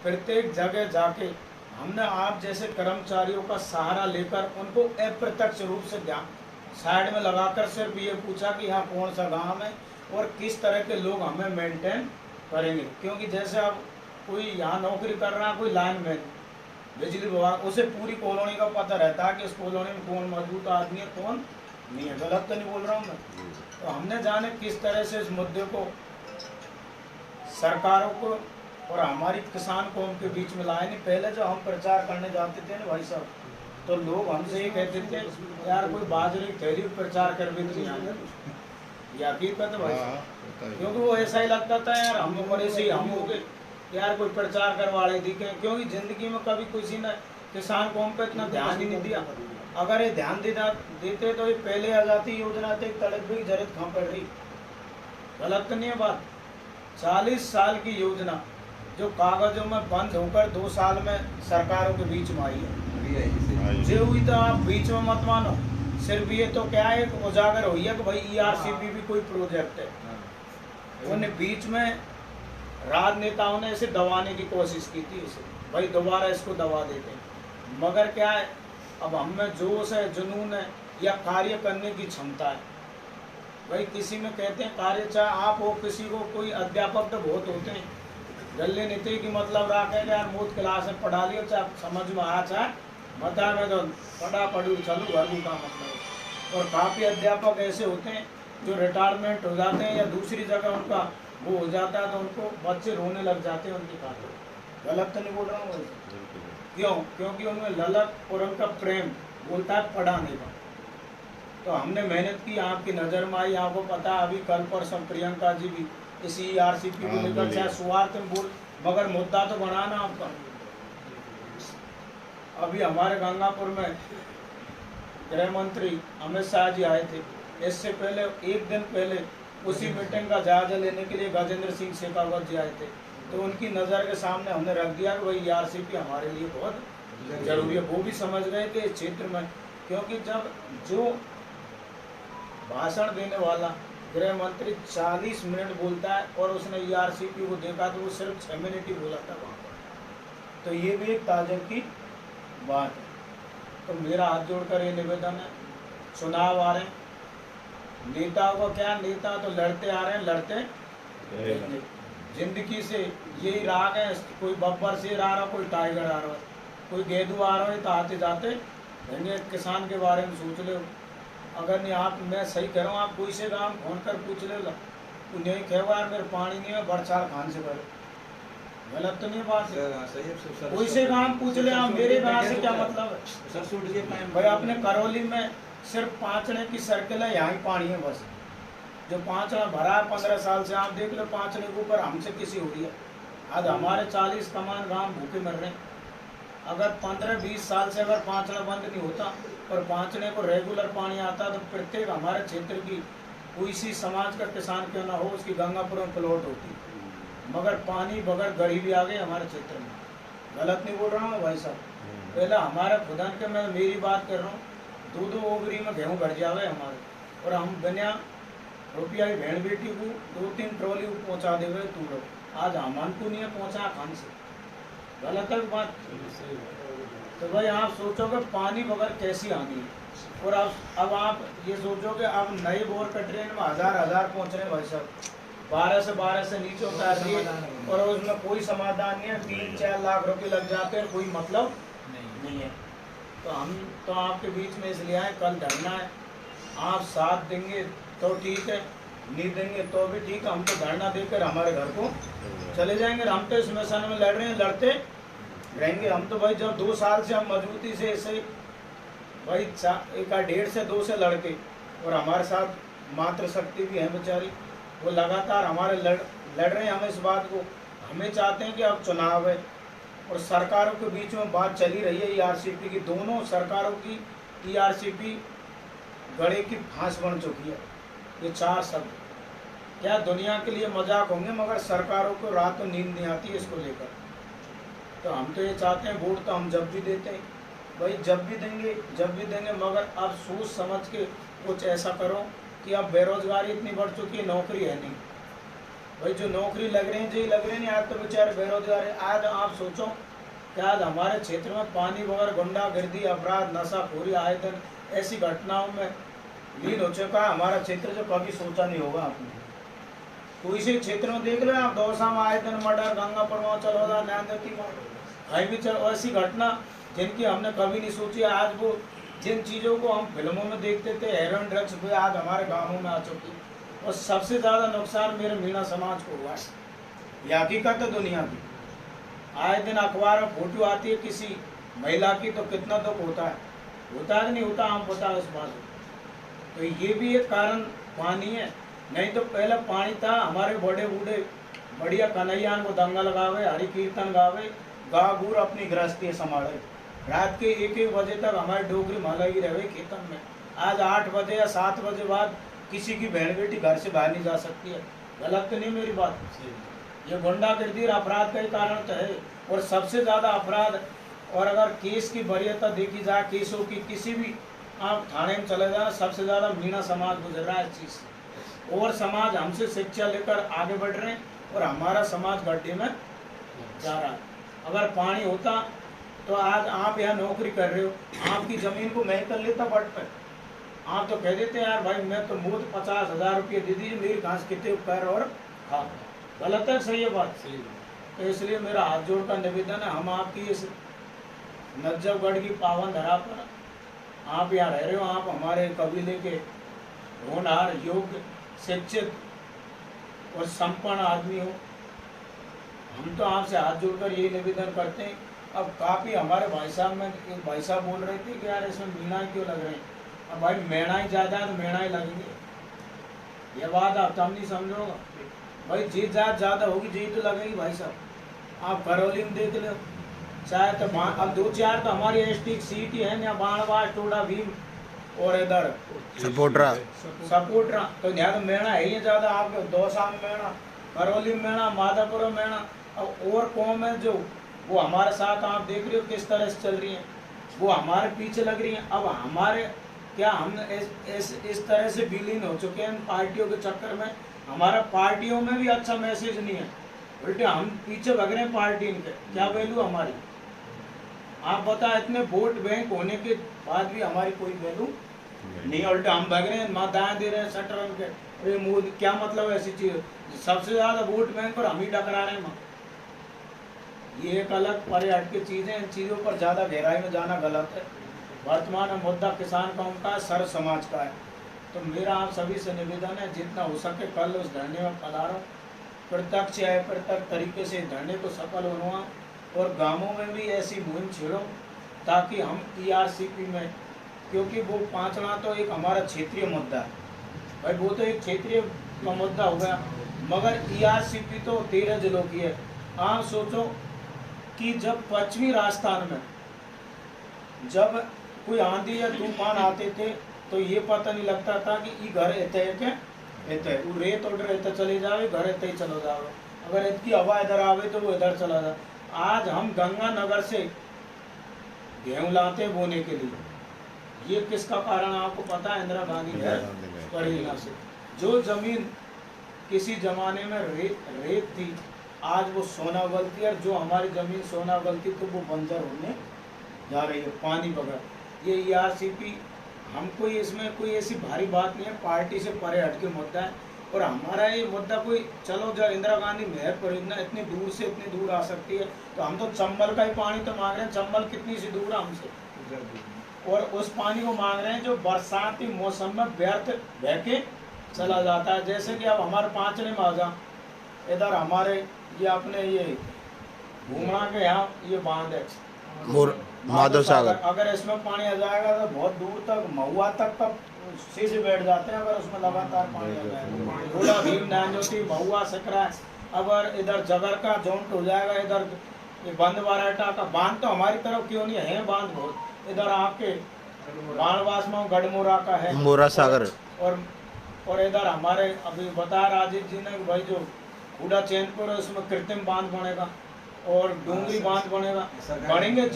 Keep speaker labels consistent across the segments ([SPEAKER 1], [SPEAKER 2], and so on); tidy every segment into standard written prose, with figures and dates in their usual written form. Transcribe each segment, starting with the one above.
[SPEAKER 1] प्रत्येक जगह जाके हमने आप जैसे कर्मचारियों का सहारा लेकर उनको अप्रत्यक्ष रूप से ध्यान साइड में लगाकर सिर्फ ये पूछा कि यहाँ कौन सा गांव है और किस तरह के लोग हमें मेंटेन करेंगे। क्योंकि जैसे अब कोई यहाँ नौकरी कर रहा है, कोई लाइनमैन बिजली विभाग, उसे पूरी कॉलोनी का पता रहता है कि इस कॉलोनी में कौन मौजूद आदमी है कौन नहीं है। गलत तो नहीं बोल रहा हूँ मैं। तो हमने जाने किस तरह से इस मुद्दे को सरकारों को और हमारी किसान कौम के बीच में लाए। नहीं, पहले जो हम प्रचार करने जाते थे ना भाई साहब, तो लोग हमसे ये कहते थे यार कोई बाजरे की थैली प्रचार कर भी नहीं आए। ये हकीकत है भाई साहब, क्योंकि वो ऐसा ही लगता था यार हम ऊपर ऐसे ही हम हो गए यार कोई प्रचार करवा रहे दिखे। क्योंकि जिंदगी में कभी किसी ने किसान कौम पे इतना ध्यान ही नहीं दिया। अगर ये ध्यान देते तो ये पहले आ जाती योजना थे, तड़क भी जरूरत कहाँ पड़ रही। गलत नहीं है बात। 40 साल की योजना जो कागजों में बंद होकर 2 साल में सरकारों के बीच में आई है, जो हुई तो आप बीच में मत मानो। सिर्फ ये तो क्या है उजागर हुई है कि भाई ERCP भी कोई प्रोजेक्ट है। उन्हें बीच में राजनेताओं ने इसे दबाने की कोशिश की थी, इसे भाई दोबारा इसको दबा देते हैं। मगर क्या है, अब हम में जोश है, जुनून है या कार्य करने की क्षमता है। भाई किसी में कहते हैं कार्य, चाहे आप हो किसी को, कोई अध्यापक तो बहुत होते हैं गले नीति की मतलब रखे यार मूत क्लास में पढ़ा लियो, चाहे समझ में आया चाहे बता में तो पढ़ा पढ़ू चलू घर का मतलब। और काफ़ी अध्यापक ऐसे होते हैं जो रिटायरमेंट हो जाते हैं या दूसरी जगह उनका वो हो जाता है तो उनको बच्चे रोने लग जाते हैं उनकी खातिर। गलत तो नहीं बोल रहा हूँ। क्यों? क्योंकि उनमें ललक और उनका प्रेम बोलता है पढ़ाने का। तो हमने मेहनत की, आपकी नज़र में आई, आपको पता अभी कल परसों प्रियंका जी भी इसी ERCP को लेकर चाहे स्वार्थ में बोल, मगर मुद्दा तो बनाना आपका। अभी हमारे गंगापुर में गृह मंत्री अमित शाह जी आए थे। इससे पहले एक दिन पहले उसी मीटिंग का जायजा लेने के लिए गजेंद्र सिंह शेखावत जी आए थे। तो उनकी नज़र के सामने हमने रख दिया कि भाई ERCP हमारे लिए बहुत जरूरी है। वो भी समझ गए कि इस क्षेत्र में, क्योंकि जब जो भाषण देने वाला गृह मंत्री 40 मिनट बोलता है और उसने ERCP को देखा तो वो सिर्फ 6 मिनट ही बोला था वहाँ पर। तो ये भी एक ताज्जुब की बात है। तो मेरा हाथ जोड़कर ये निवेदन है, चुनाव आ रहे हैं, नेताओं को क्या, नेता तो लड़ते आ रहे हैं, लड़ते रहेंगे। जिंदगी से यही राग है, कोई बब्बर शेर आ रहा, कोई टाइगर आ रहा है, कोई गेंदू आ रहा है, तो आते जाते रहेंगे। किसान के बारे में सोच लो। अगर नहीं आप, मैं सही कह रहा हूँ, आप कोई से गाँव फोन कर पूछ ले लो, उन्हें कहो यार मेरे पानी नहीं है, बरसात खान से भरे। गलत तो नहीं बात है। कोई से गाँव पूछ ले, आप मेरे गाँव से क्या मतलब है। भाई अपने करौली में सिर्फ 5 आने की सर्किल है, यहाँ ही पानी है बस। जो 5 आना भरा है 15 साल से, आप देख लो 5 आने के ऊपर हमसे किसी हो रही है। आज हमारे 40 कमान गांव भूखे मर रहे हैं। अगर 15-20 साल से अगर 5 आना बंद नहीं होता और 5 आने को रेगुलर पानी आता तो प्रत्येक हमारे क्षेत्र की कोई सी समाज का किसान क्यों ना हो, उसकी गंगापुर में प्लॉट होती। मगर पानी बगैर गरीबी आ गई हमारे क्षेत्र में। गलत नहीं बोल रहा हूँ भाई साहब। पहला हमारे खुदान के, मैं मेरी बात कर रहा हूँ, 2-2 ओगरी में गेहूँ भर जावे हमारे, और हम बिना रुपया ही भेड़ बेटी को 2-3 ट्रॉली पहुँचा देवे तू लोग। आज हमन को नहीं पहुँचा खान से। गलत है बात। तो भाई आप सोचोगे पानी बगैर कैसी आनी है। और अब आप ये सोचोगे अब नए बोर का ट्रेन में 1000 पहुँच रहे हैं भाई साहब, 12 से नीचे उतार दिए और उसमें कोई समाधान नहीं है। 3-4 लाख रुपए लग जाते हैं, कोई मतलब नहीं है। तो हम तो आपके बीच में इसलिए आए, कल धरना है, आप साथ देंगे तो ठीक है, नहीं देंगे तो भी ठीक है। हम तो धरना देकर हमारे घर को चले जाएंगे। हम तो इस मिशन में लड़ रहे हैं, लड़ते रहेंगे। हम तो भाई जब 2 साल से हम मजबूती से ऐसे भाई 1.5 से 2 से लड़के, और हमारे साथ मातृशक्ति भी है बेचारी, वो लगातार हमारे लड़ रहे हैं। हम इस बात को, हमें चाहते हैं कि अब चुनाव है और सरकारों के बीच में बात चली रही है ERCP की। दोनों सरकारों की ERCP गड़े की फांस बन चुकी है। ये 4 शब्द क्या दुनिया के लिए मजाक होंगे, मगर सरकारों को रात को नींद नहीं आती है इसको लेकर। तो हम तो ये चाहते हैं, वोट तो हम जब भी देते हैं भाई, जब भी देंगे, मगर अब सोच समझ के कुछ ऐसा करो कि अब बेरोजगारी इतनी बढ़ चुकी है, नौकरी है नहीं। भाई जो नौकरी लग रही है जी लग रही नहीं, आज तो बेचारे बेरोजगार है। आज आप सोचो कि आज हमारे क्षेत्र में पानी वगैरह गुंडागर्दी अपराध नशाखोरी आए दिन ऐसी घटनाओं में लीन हो चुका है हमारा क्षेत्र, जो कभी सोचा नहीं होगा आपने। तो इसी क्षेत्र में देख लो आप, दौसा में आए दिन मर्डर, गंगापुर में चलौदा, न्यायदती में भी ऐसी घटना जिनकी हमने कभी नहीं सोची। आज वो जिन चीज़ों को हम फिल्मों में देखते थे, हेरोइन ड्रग्स भी आज हमारे गाँवों में आ चुकी। और सबसे ज़्यादा नुकसान मेरे मीणा समाज को हुआ है, यह हकीकत है दुनिया की। आए दिन अखबार में फोटो आती है किसी महिला की, तो कितना दुख होता है कि नहीं होता, हम पता है उस बात। तो ये भी एक कारण पानी है। नहीं तो पहले पानी था, हमारे बड़े बूढ़े बढ़िया कन्हैया को दंगा लगावे, हरि कीर्तन गावे, गा गुर अपनी गृहस्थी संभाले। रात के 1-1 बजे तक हमारी डोगरी माला ही रहे खेतन में। आज 8 बजे या 7 बजे बाद किसी की बहन बेटी घर से बाहर नहीं जा सकती है। गलत तो नहीं मेरी बात? ये गुंडागर्दी अपराध का ही कारण तो है। और सबसे ज़्यादा अपराध, और अगर केस की वरीयता देखी जाए, केसों की किसी भी आप थाने में चले जाए, सबसे ज़्यादा मीणा समाज गुजर रहा है इस चीज़ से। और समाज हमसे शिक्षा लेकर आगे बढ़ रहे हैं और हमारा समाज गड्ढे में जा रहा है। अगर पानी होता तो आज आप यहाँ नौकरी कर रहे हो, आपकी ज़मीन को मैं कर लेता बट पर। आप तो कह देते यार भाई मैं तो मुझे 50,000 रुपये दे दीजिए, मेरी घास कितने कर और हाँ, गलत है सही है बात? तो इसलिए मेरा हाथ जोड़कर निवेदन है, हम आपकी इस नजफगढ़ की पावन धरा पर आप यहाँ रह रहे हो, आप हमारे कबीले के होनहार, योग्य, शिक्षित और संपन्न आदमी हो। हम तो आपसे हाथ जोड़कर यही निवेदन करते हैं। अब काफ़ी हमारे भाई साहब में एक भाई साहब बोल रहे थे कि यार इसमें मीणा क्यों लग रहे हैं। अब भाई मेणा ही ज़्यादा है तो मेणा ही लगेंगे, ये बात आप तब नहीं समझोगा। भाई जीत जात ज़्यादा होगी, जीत तो लगेगी भाई साहब। आप करौली में देख लो, चाहे तो अब 2-4 तो हमारी एसटी सीट ही है ना, बाणवास, टोडा भीम और इधर सपोटरा, तो यहाँ तो मेणा है ही ज़्यादा। आपके दौसा में मेणा, करौली में मेणा, माधोपुर में मेणा। अब और कौम है जो वो हमारे साथ आप देख रहे हो किस तरह से चल रही हैं, वो हमारे पीछे लग रही हैं। अब हमारे क्या हम इस तरह से विलीन हो चुके हैं पार्टियों के चक्कर में, हमारा पार्टियों में भी अच्छा मैसेज नहीं है, उल्टे हम पीछे भग रहे हैं पार्टी इनके। क्या वैल्यू हमारी? आप बता, इतने वोट बैंक होने के बाद भी हमारी कोई वैल्यू नहीं, उल्टे हम भग रहे हैं, मतदान दे रहे हैं शटर के। अरे मोदी क्या मतलब ऐसी चीज? सबसे ज्यादा वोट बैंक पर हम ही टकरा रहे हैं। ये एक अलग परे हट की चीज़ है, इन चीज़ों पर ज़्यादा गहराई में जाना गलत है। वर्तमान में मुद्दा किसान कौम का है, सर्व समाज का है। तो मेरा आप सभी से निवेदन है, जितना हो सके कल उस धरने में पधारो, प्रत्यक्ष या अप्रत्यक्ष तरीके से धरने को सफल होना, और गांवों में भी ऐसी मुहिम छेड़ो ताकि हम ERCP में, क्योंकि वो पांचना तो एक हमारा क्षेत्रीय मुद्दा है भाई, वो तो एक क्षेत्रीय का मुद्दा हो गया, मगर ERCP तो 13 जिलों की है। आप सोचो कि जब पश्चिमी राजस्थान में जब कोई आंधी या तूफान आते थे तो ये पता नहीं लगता था कि ये घर इतने के इतने, वो रेत उड़ रहे चले जावे, घर इतने ही चलो जावे, अगर इतनी हवा इधर आवे तो वो इधर चला जाए। आज हम गंगानगर से गेहूं लाते बोने के लिए, ये किसका कारण आपको पता है? इंदिरा गांधी परियोजना से। जो जमीन किसी जमाने में रेत थी, आज वो सोना गलती है, और जो हमारी जमीन सोना गलती तो वो बंजर होने जा रही है पानी बगैर। ये ERCP हमको इसमें कोई ऐसी भारी बात नहीं है, पार्टी से परे हट के मुद्दा है। और हमारा ये मुद्दा कोई, चलो जब इंदिरा गांधी नहर परियोजना इतनी दूर से इतनी दूर आ सकती है, तो हम तो चंबल का ही पानी तो मांग रहे हैं। चंबल कितनी सी दूर है हमसे, और उस पानी को मांग रहे हैं जो बरसाती मौसम में व्यर्थ बह के चला जाता है। जैसे कि अब हमारे पांचने में आ जा, इधर हमारे ये अपने ये घूमना के यहाँ ये बांध है माधव सागर, अगर इसमें पानी आ जाएगा तो बहुत दूर तक महुआ तक का सीधे बैठ जाते हैं। अगर उसमें लगातार पानी आ जाएगा, थोड़ा भीम नांजोटी महुआ सकरा, अगर इधर जगर का जौंट हो जाएगा, इधर ये बंद बाराटा का बांध तो हमारी तरफ क्यों नहीं है बांध बहुत, इधर आपके बाणवास में गढ़मोरा का है, मोरा सागर, और इधर हमारे अभी बता राजीव जी ने भाई जो कूड़ा चैनपुर है उसमें कृत्रिम बांध बनेगा और डूंगरी बांध बनेगा, बनेंगे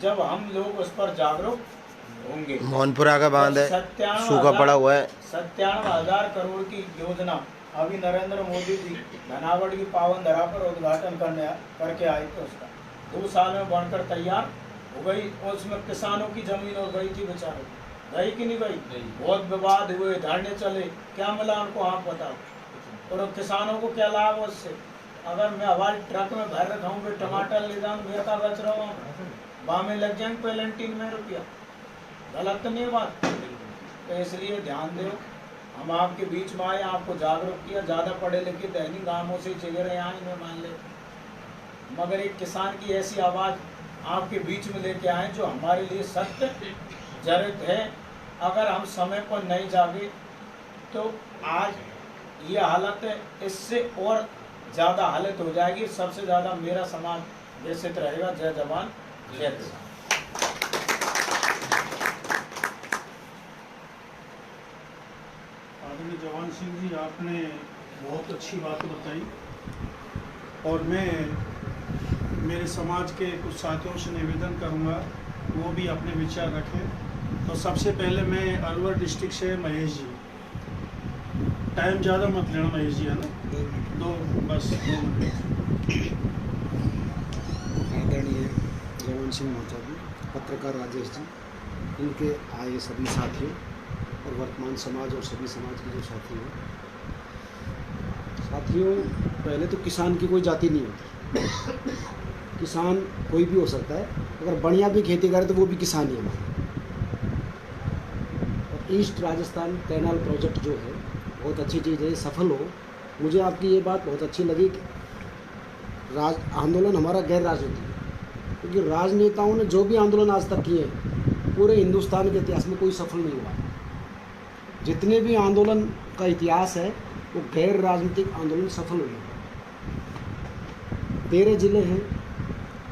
[SPEAKER 1] जब हम लोग उस पर जागरूक होंगे। मोहनपुरा का बांध है, सूखा पड़ा हुआ है। 97,000 करोड़ की योजना अभी नरेंद्र मोदी जी धनावड़ की पावन धरा पर उद्घाटन करके आए थे उसका, 2 साल में बनकर तैयार हो गई। और उसमें किसानों की जमीन और गई थी बेचारों, गई कि नहीं गई? बहुत विवाद हुए, धरने चले, क्या मिला उनको आप बताओ। और किसानों को क्या लाभ उससे? अगर मैं हवाई ट्रक में भर रखा हूँ, टमाटर ले जाऊँ, मेरा का बच रहा हूँ, वहाँ में लग जाएंगे पेलेंटीन में रुपया, गलत तो नहीं बात। तो इसलिए ध्यान दो, हम आपके बीच में आए, आपको जागरूक किया। ज़्यादा पढ़े लिखे दैनिक गांवों से चिगरे आए में मान ले, मगर एक किसान की ऐसी आवाज़ आपके बीच में लेके आए जो हमारे लिए सत्य जरूरत है। अगर हम समय पर नहीं जागे तो आज ये हालत है, इससे और ज़्यादा हालत हो जाएगी। सबसे ज़्यादा मेरा समाज व्यथित रहेगा। जय जवान जय किसान।
[SPEAKER 2] आदरणीय जवान सिंह जी, आपने बहुत अच्छी बात बताई और मैं मेरे समाज के कुछ साथियों से निवेदन करूंगा वो भी अपने विचार रखें। तो सबसे पहले मैं अलवर डिस्ट्रिक्ट से महेश जी, टाइम ज़्यादा मत लेना महेश जी, है ना? 2 मिनट।
[SPEAKER 3] आदरणीय जवान सिंह महतो जी, पत्रकार राजेश जी, इनके आए सभी साथियों और वर्तमान समाज और सभी समाज के जो साथी हैं, साथियों, पहले तो किसान की कोई जाति नहीं होती। किसान कोई भी हो सकता है, अगर बढ़िया भी खेती करे तो वो भी किसान ही है। और ईस्ट राजस्थान कैनाल प्रोजेक्ट जो है बहुत अच्छी चीज़ है, सफल हो। मुझे आपकी ये बात बहुत अच्छी लगी कि आंदोलन हमारा गैर राजनीतिक है, क्योंकि राजनेताओं ने जो भी आंदोलन आज तक किए पूरे हिंदुस्तान के इतिहास में कोई सफल नहीं हुआ। जितने भी आंदोलन का इतिहास है वो गैर राजनीतिक आंदोलन सफल हुए। 13 जिले हैं,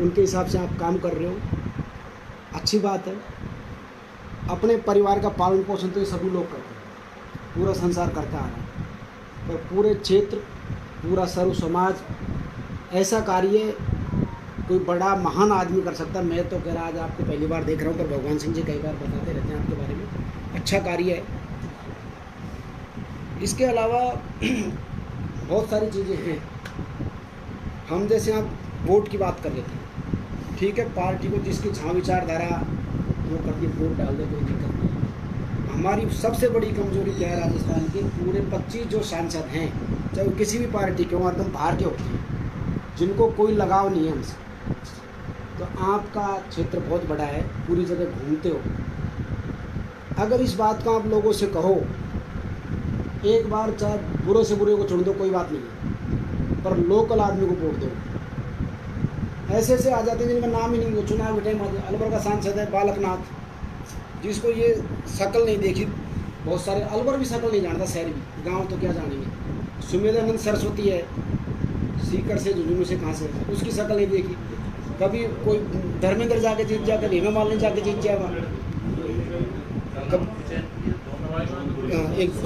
[SPEAKER 3] उनके हिसाब से आप काम कर रहे हो, अच्छी बात है। अपने परिवार का पालन पोषण तो ये सभी लोग करते हैं, पूरा संसार करता आ रहा है, पर पूरे क्षेत्र, पूरा सर्व समाज ऐसा कार्य कोई बड़ा महान आदमी कर सकता है। मैं तो कह रहा आज आपको पहली बार देख रहा हूँ, पर भगवान सिंह जी कई बार बताते रहते हैं आपके बारे में, अच्छा कार्य है। इसके अलावा बहुत सारी चीज़ें हैं। हम जैसे आप वोट की बात कर लेते हैं, ठीक है, पार्टी को जिसकी छां विचारधारा वो करके वोट डाल दे, कोई दिक्कत नहीं है। हमारी सबसे बड़ी कमजोरी क्या है राजस्थान के? पूरे 25 जो सांसद हैं, चाहे वो किसी भी पार्टी के हों, एकदम बाहर के होते हैं, जिनको कोई लगाव नहीं है हमसे। तो आपका क्षेत्र बहुत बड़ा है, पूरी जगह घूमते हो, अगर इस बात को आप लोगों से कहो एक बार, चाहे बुरे से बुरे को चुन दो, कोई बात नहीं है, पर लोकल आदमी को वोट दो। ऐसे ऐसे आ जाते हैं जिनका नाम ही नहीं हो, चुनाव के टाइम अलवर का सांसद है बालकनाथ, जिसको ये शक्ल नहीं देखी, बहुत सारे अलवर भी शक्ल नहीं जानता, शहर भी, गांव तो क्या जानेंगे। सुमेधानंद सरस्वती है, सीकर से, झुंझुनू से, कहाँ से, उसकी शक्ल नहीं देखी कभी। कोई धर्मेंद्र जाके जीत जाकर, हेमा मालिनी जाके जीत जाएगा, एक